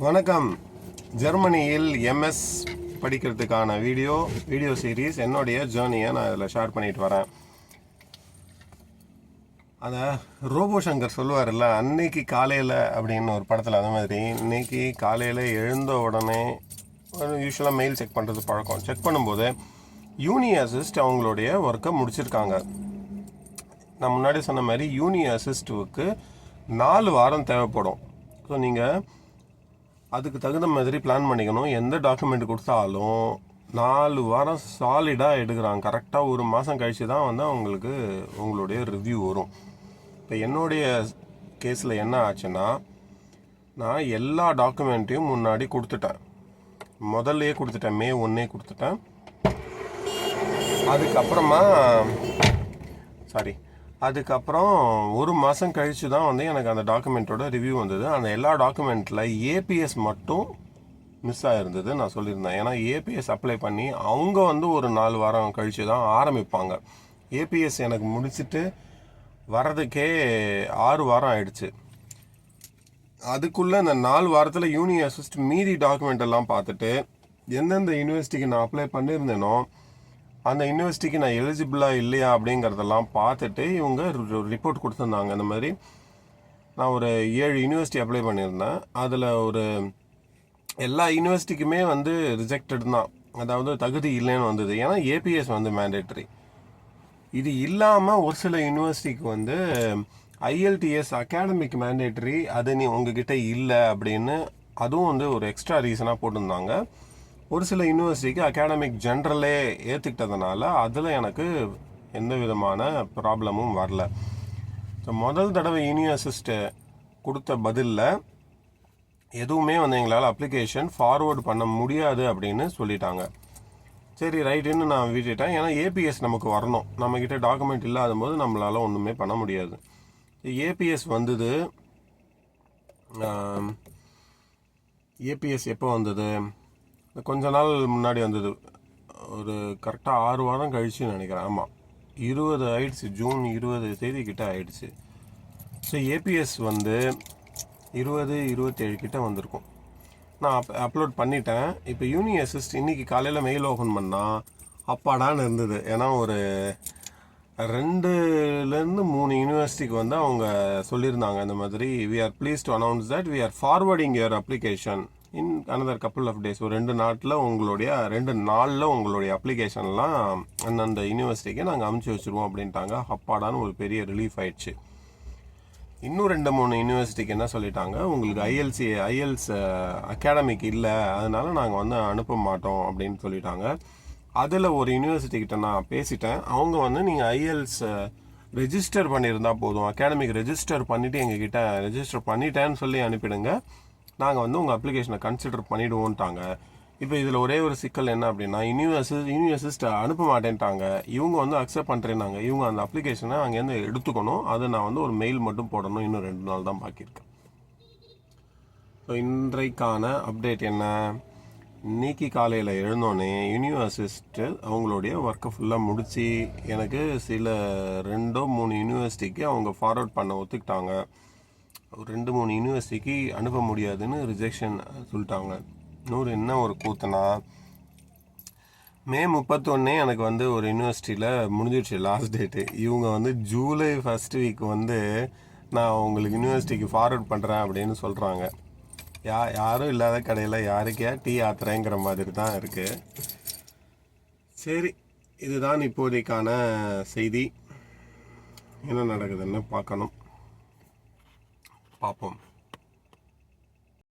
வணக்கம். ஜெர்மனியில் எம்எஸ் படிக்கிறதுக்கான வீடியோ சீரீஸ் என்னுடைய ஜேர்னியை நான் இதில் ஷேர் பண்ணிட்டு வரேன். அதை ரோபோ சங்கர் சொல்லுவார்ல, அன்னைக்கு காலையில் அப்படின்னு ஒரு படத்தில், அது மாதிரி இன்னைக்கு காலையில் எழுந்த உடனே யூஸ்வலாக மெயில் செக் பண்ணுறது பழக்கம். செக் பண்ணும்போது யூனி அசிஸ்ட் அவங்களுடைய ஒர்க்கை முடிச்சிருக்காங்க. நான் முன்னாடி சொன்ன மாதிரி யூனி அசிஸ்டுக்கு 4 வாரம் தேவைப்படும். ஸோ நீங்கள் அதுக்கு தகுந்த மாதிரி பிளான் பண்ணிக்கணும். எந்த டாக்குமெண்ட் கொடுத்தாலும் 4 வாரம் சாலிடாக எடுக்கிறாங்க. கரெக்டாக 1 மாதம் கழித்து தான் வந்து அவங்களுக்கு உங்களுடைய ரிவ்யூ வரும். இப்போ என்னுடைய கேஸில் என்ன ஆச்சுன்னா, நான் எல்லா டாக்குமெண்ட்டையும் முன்னாடி கொடுத்துட்டேன். முதல்லையே கொடுத்துட்டேன், மே 1 கொடுத்துட்டேன். அதுக்கப்புறம் 1 மாதம் கழித்து தான் வந்து எனக்கு அந்த டாக்குமெண்ட்டோட ரிவ்யூ வந்தது. அந்த எல்லா டாக்குமெண்ட்டில் ஏபிஎஸ் மட்டும் மிஸ் ஆகிருந்தது. நான் சொல்லியிருந்தேன், ஏன்னா ஏபிஎஸ் அப்ளை பண்ணி அவங்க வந்து ஒரு 4 வாரம் கழித்து தான் ஆரம்பிப்பாங்க. ஏபிஎஸ் எனக்கு முடிச்சுட்டு வர்றதுக்கே 6 வாரம் ஆயிடுச்சு. அதுக்குள்ளே இந்த 4 வாரத்தில் யூனி அசிஸ்ட் மீதி டாக்குமெண்ட் எல்லாம் பார்த்துட்டு எந்தெந்த யூனிவர்சிட்டிக்கு நான் அப்ளை பண்ணியிருந்தேனோ அந்த யூனிவர்சிட்டிக்கு நான் எலிஜிபிளாக இல்லையா அப்படிங்கிறதெல்லாம் பார்த்துட்டு இவங்க ரிப்போர்ட் கொடுத்துருந்தாங்க. இந்த மாதிரி நான் ஒரு 7 யூனிவர்சிட்டி அப்ளை பண்ணியிருந்தேன். அதில் எல்லா யூனிவர்சிட்டிக்குமே வந்து ரிஜெக்டட் தான், அதாவது தகுதி இல்லைன்னு வந்தது. ஏன்னா ஏபிஎஸ் வந்து மேண்டேட்ரி. இது இல்லாமல் ஒரு சில யூனிவர்சிட்டிக்கு வந்து ஐஎல்டிஎஸ் அகாடமிக் மேண்டேட்ரி, அது உங்ககிட்ட இல்லை அப்படின்னு அதுவும் வந்து ஒரு எக்ஸ்ட்ரா ரீசனாக போட்டிருந்தாங்க. ஒரு சில யூனிவர்சிட்டிக்கு அகாடமிக் ஜென்ரலே ஏற்றுக்கிட்டதுனால அதில் எனக்கு எந்த விதமான ப்ராப்ளமும் வரல. ஸோ முதல் தடவை யூனி அசிஸ்ட் கொடுத்த பதிலில் எதுவுமே வந்து எங்களால் அப்ளிகேஷன் ஃபார்வேர்டு பண்ண முடியாது அப்படின்னு சொல்லிட்டாங்க. சரி ரைட்டுன்னு நான் விட்டுட்டேன். ஏன்னா ஏபிஎஸ் நமக்கு வரணும். நம்மக்கிட்ட டாக்குமெண்ட் இல்லாத போது நம்மளால் ஒன்றுமே பண்ண முடியாது. ஏபிஎஸ் வந்தது. ஏபிஎஸ் எப்போ வந்தது? கொஞ்ச நாள் முன்னாடி வந்தது. ஒரு கரெக்டாக 6 வாரம் கழிச்சு நினைக்கிறேன். ஆமாம், 20 ஆயிடுச்சு. ஜூன் 20 தேதி கிட்ட ஆயிடுச்சு. ஸோ ஏபிஎஸ் வந்து 20-27 கிட்ட வந்திருக்கும். நான் அப்லோட் பண்ணிட்டேன். இப்போ யூனி அசிஸ்ட் இன்றைக்கி காலையில் மெயில் ஓப்பன் பண்ணால் அப்பாடான்னு இருந்தது. ஏன்னா ஒரு 2-3 யூனிவர்சிட்டிக்கு வந்து அவங்க சொல்லியிருந்தாங்க, இந்த மாதிரி we are pleased to announce that we are forwarding your application in another couple of days. ஒரு 2 நாளில் உங்களுடைய அப்ளிகேஷன்லாம் அந்தந்த யூனிவர்சிட்டிக்கு நாங்கள் அமுச்சு வச்சுருவோம் அப்படின்ட்டாங்க. அப்பாடான்னு ஒரு பெரிய ரிலீஃப் ஆயிடுச்சு. இன்னும் 2-3 யூனிவர்சிட்டிக்கு என்ன சொல்லிட்டாங்க, உங்களுக்கு ஐஎல்ஸ் அகாடமிக் இல்லை, அதனால நாங்கள் வந்து அனுப்ப மாட்டோம் அப்படின்னு சொல்லிட்டாங்க. அதில் ஒரு யூனிவர்சிட்டி கிட்ட நான் பேசிட்டேன். அவங்க வந்து நீங்கள் ஐஎல்ஸ் ரெஜிஸ்டர் பண்ணியிருந்தால் போதும், அகாடமிக் ரெஜிஸ்டர் பண்ணிவிட்டு எங்ககிட்ட ரெஜிஸ்டர் பண்ணிட்டேன்னு சொல்லி அனுப்பிடுங்க, நாங்கள் வந்து உங்கள் அப்ளிகேஷனை கன்சிடர் பண்ணிவிடுவோன்ட்டாங்க. இப்போ இதில் ஒரே ஒரு சிக்கல் என்ன அப்படின்னா, யூனி அசிஸ்ட் அனுப்ப மாட்டேன்ட்டாங்க. இவங்க வந்து அக்செப்ட் பண்ணுறேன்னாங்க. இவங்க அந்த அப்ளிகேஷனை அங்கேருந்து எடுத்துக்கணும். அதை நான் வந்து ஒரு மெயில் மட்டும் போடணும். இன்னும் 2 நாள் தான் பாக்கியிருக்கேன். ஸோ இன்றைக்கான அப்டேட் என்ன? இன்னைக்கு காலையில் எழுந்தோடனே யூனி அசிஸ்ட் அவங்களுடைய ஒர்க்கை ஃபுல்லாக முடித்து எனக்கு சில 2-3 யூனிவர்சிட்டிக்கு அவங்க ஃபார்வர்ட் பண்ண ஒத்துக்கிட்டாங்க. 2-3 யூனிவர்சிட்டிக்கு அனுப்ப முடியாதுன்னு ரிஜெக்ஷன் சொல்லிட்டாங்க. என்ன ஒரு கூத்துனா, மே 31 எனக்கு வந்து ஒரு யூனிவர்சிட்டியில் முடிஞ்சிடுச்சு லாஸ்ட் டேட்டு. இவங்க வந்து ஜூலை 1st வீக் வந்து நான் உங்களுக்கு யூனிவர்சிட்டிக்கு ஃபார்வர்ட் பண்ணுறேன் அப்படின்னு சொல்கிறாங்க. யாரும் இல்லாத கடையில் யாருக்கே டீ ஆத்துறேங்கிற மாதிரி தான் இருக்குது. சரி, இதுதான் இப்போதைக்கான செய்தி. என்ன நடக்குதுன்னு பார்ப்போம்.